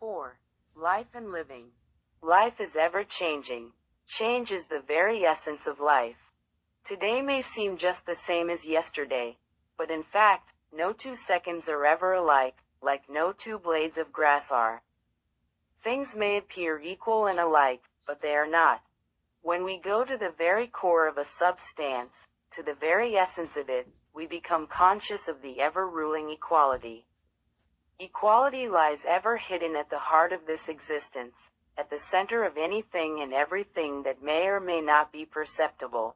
4. Life and living. Life is ever-changing. Change is the very essence of life. Today may seem just the same as yesterday, but in fact, no 2 seconds are ever alike, like no 2 blades of grass are. Things may appear equal and alike, but they are not. When we go to the very core of a substance, to the very essence of it, we become conscious of the ever-ruling equality. Equality lies ever hidden at the heart of this existence, at the center of anything and everything that may or may not be perceptible.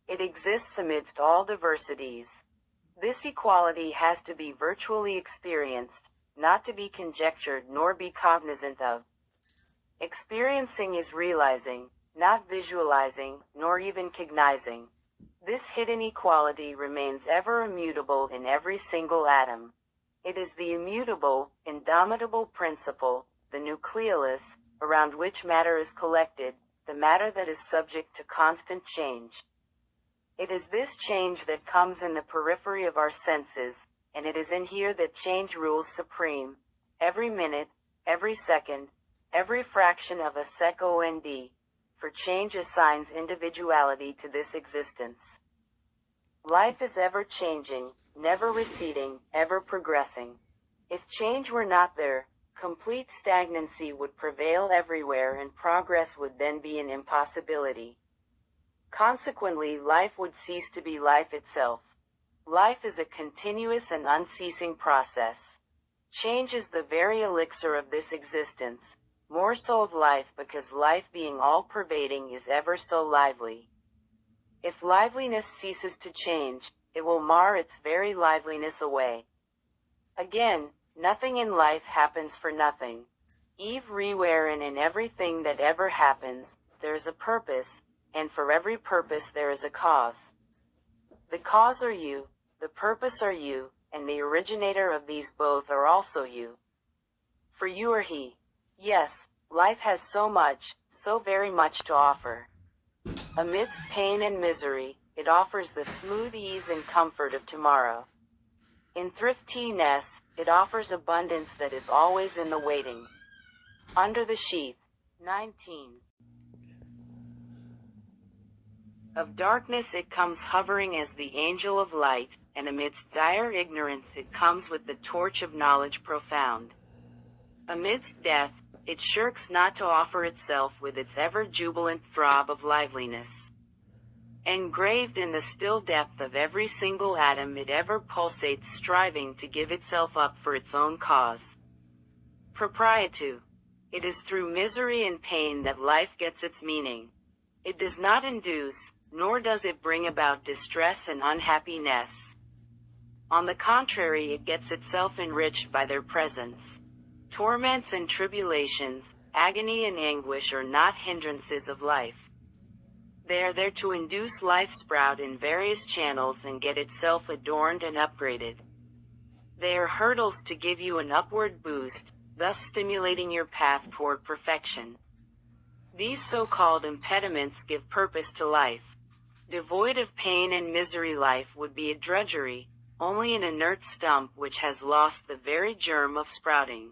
It exists amidst all diversities. This equality has to be virtually experienced, not to be conjectured nor be cognizant of. Experiencing is realizing, not visualizing, nor even cognizing. This hidden equality remains ever immutable in every single atom. It is the immutable, indomitable principle, the nucleolus, around which matter is collected, the matter that is subject to constant change. It is this change that comes in the periphery of our senses, and it is in here that change rules supreme. Every minute, every second, every fraction of a second, for change assigns individuality to this existence. Life is ever changing, never receding, ever progressing. If change were not there, complete stagnancy would prevail everywhere and progress would then be an impossibility. Consequently, life would cease to be life itself. Life is a continuous and unceasing process. Change is the very elixir of this existence, more so of life because life being all-pervading is ever so lively. If liveliness ceases to change, it will mar its very liveliness away. Again, nothing in life happens for nothing. Everywhere and in everything that ever happens, there is a purpose, and for every purpose there is a cause. The cause are you, the purpose are you, and the originator of these both are also you. For you are he. Yes, life has so much, so very much to offer. Amidst pain and misery, it offers the smooth ease and comfort of tomorrow. In thriftiness, it offers abundance that is always in the waiting. Under the sheath. 19. Of darkness it comes hovering as the angel of light, and amidst dire ignorance it comes with the torch of knowledge profound. Amidst death, it shirks not to offer itself with its ever-jubilant throb of liveliness. Engraved in the still depth of every single atom it ever pulsates, striving to give itself up for its own cause. Proprietu. It is through misery and pain that life gets its meaning. It does not induce, nor does it bring about distress and unhappiness. On the contrary, it gets itself enriched by their presence. Torments and tribulations, agony and anguish are not hindrances of life. They are there to induce life sprout in various channels and get itself adorned and upgraded. They are hurdles to give you an upward boost, thus stimulating your path toward perfection. These so-called impediments give purpose to life. Devoid of pain and misery, life would be a drudgery, only an inert stump which has lost the very germ of sprouting.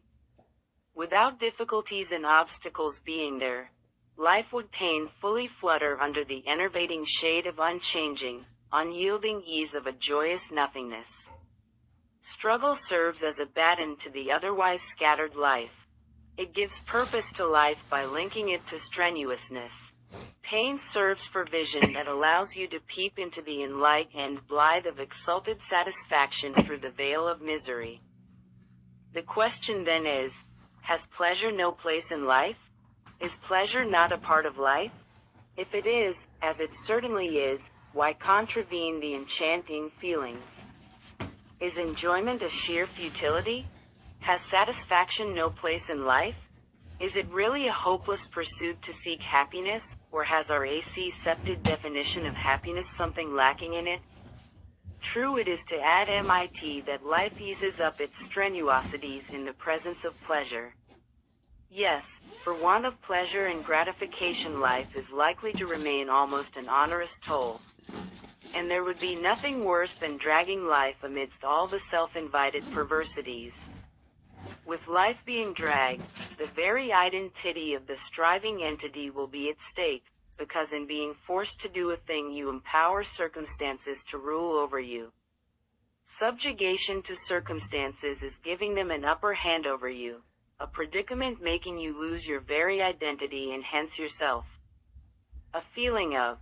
Without difficulties and obstacles being there, life would painfully flutter under the enervating shade of unchanging, unyielding ease of a joyous nothingness. Struggle serves as a baton to the otherwise scattered life. It gives purpose to life by linking it to strenuousness. Pain serves for vision that allows you to peep into the enlightened blithe of exalted satisfaction through the veil of misery. The question then is, has pleasure no place in life? Is pleasure not a part of life? If it is, as it certainly is, why contravene the enchanting feelings? Is enjoyment a sheer futility? Has satisfaction no place in life? Is it really a hopeless pursuit to seek happiness, or has our accepted definition of happiness something lacking in it? True it is to add MIT that life eases up its strenuosities in the presence of pleasure. Yes, for want of pleasure and gratification life is likely to remain almost an onerous toll. And there would be nothing worse than dragging life amidst all the self-invited perversities. With life being dragged, the very identity of the striving entity will be at stake, because in being forced to do a thing you empower circumstances to rule over you. Subjugation to circumstances is giving them an upper hand over you, a predicament making you lose your very identity and hence yourself. A feeling of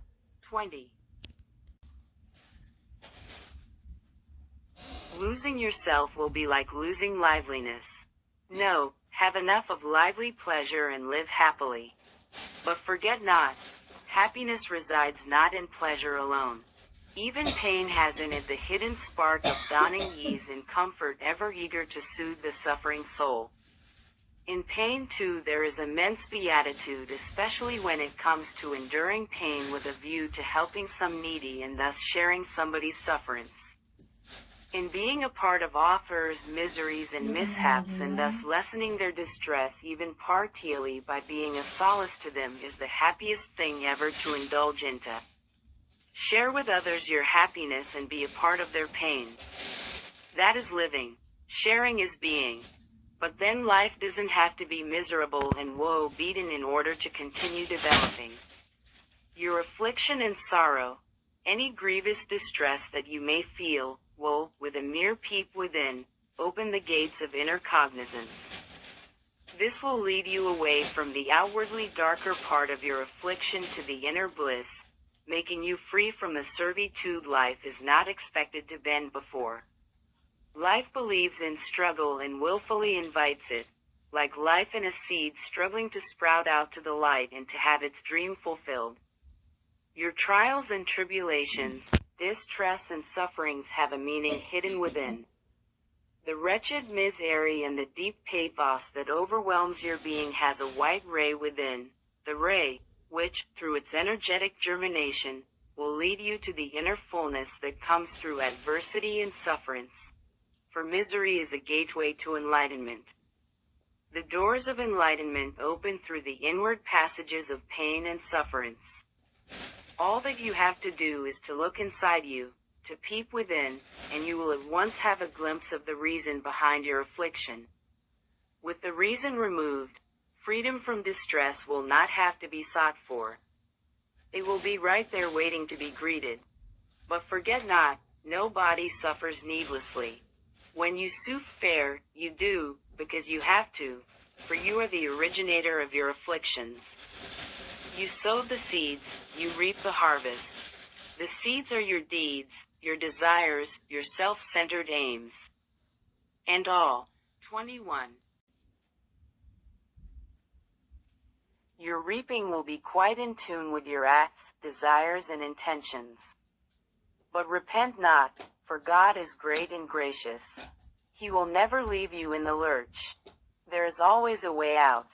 20. Losing yourself will be like losing liveliness. No, have enough of lively pleasure and live happily. But forget not, happiness resides not in pleasure alone. Even pain has in it the hidden spark of dawning ease and comfort ever eager to soothe the suffering soul. In pain too there is immense beatitude, especially when it comes to enduring pain with a view to helping some needy and thus sharing somebody's sufferance. In being a part of others' miseries and mishaps and thus lessening their distress even partially by being a solace to them is the happiest thing ever to indulge into. Share with others your happiness and be a part of their pain. That is living. Sharing is being. But then life doesn't have to be miserable and woe-beaten in order to continue developing. Your affliction and sorrow, any grievous distress that you may feel, will, with a mere peep within, open the gates of inner cognizance. This will lead you away from the outwardly darker part of your affliction to the inner bliss, making you free from the servitude life is not expected to bend before. Life believes in struggle and willfully invites it, like life in a seed struggling to sprout out to the light and to have its dream fulfilled. Your trials and tribulations, distress and sufferings have a meaning hidden within. The wretched misery and the deep pathos that overwhelms your being has a white ray within, the ray, which, through its energetic germination, will lead you to the inner fullness that comes through adversity and sufferance. For misery is a gateway to enlightenment. The doors of enlightenment open through the inward passages of pain and sufferance. All that you have to do is to look inside you, to peep within, and you will at once have a glimpse of the reason behind your affliction. With the reason removed, freedom from distress will not have to be sought for. It will be right there waiting to be greeted. But forget not, no body suffers needlessly. When you sue fair, you do, because you have to, for you are the originator of your afflictions. You sowed the seeds, you reap the harvest. The seeds are your deeds, your desires, your self-centered aims. And all. 21. Your reaping will be quite in tune with your acts, desires, and intentions. But repent not, for God is great and gracious. He will never leave you in the lurch. There is always a way out.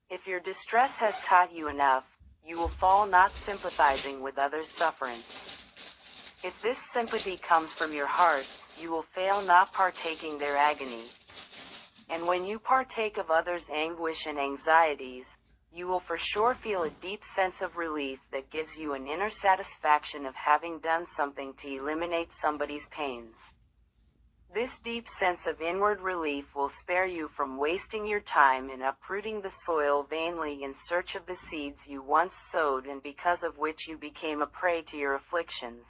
If your distress has taught you enough, you will fall not sympathizing with others' sufferance. If this sympathy comes from your heart, you will fail not partaking their agony. And when you partake of others' anguish and anxieties, you will for sure feel a deep sense of relief that gives you an inner satisfaction of having done something to eliminate somebody's pains. This deep sense of inward relief will spare you from wasting your time in uprooting the soil vainly in search of the seeds you once sowed and because of which you became a prey to your afflictions.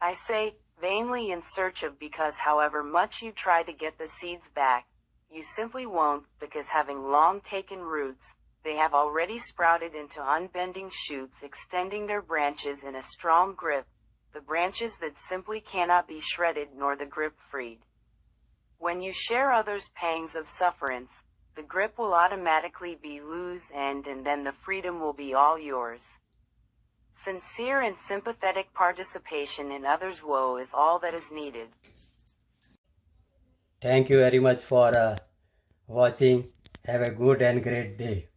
I say, vainly in search of, because however much you try to get the seeds back, you simply won't, because having long taken roots, they have already sprouted into unbending shoots extending their branches in a strong grip, the branches that simply cannot be shredded nor the grip freed. When you share others' pangs of sufferance, the grip will automatically be loose and then the freedom will be all yours. Sincere and sympathetic participation in others' woe is all that is needed. Thank you very much for watching. Have a good and great day.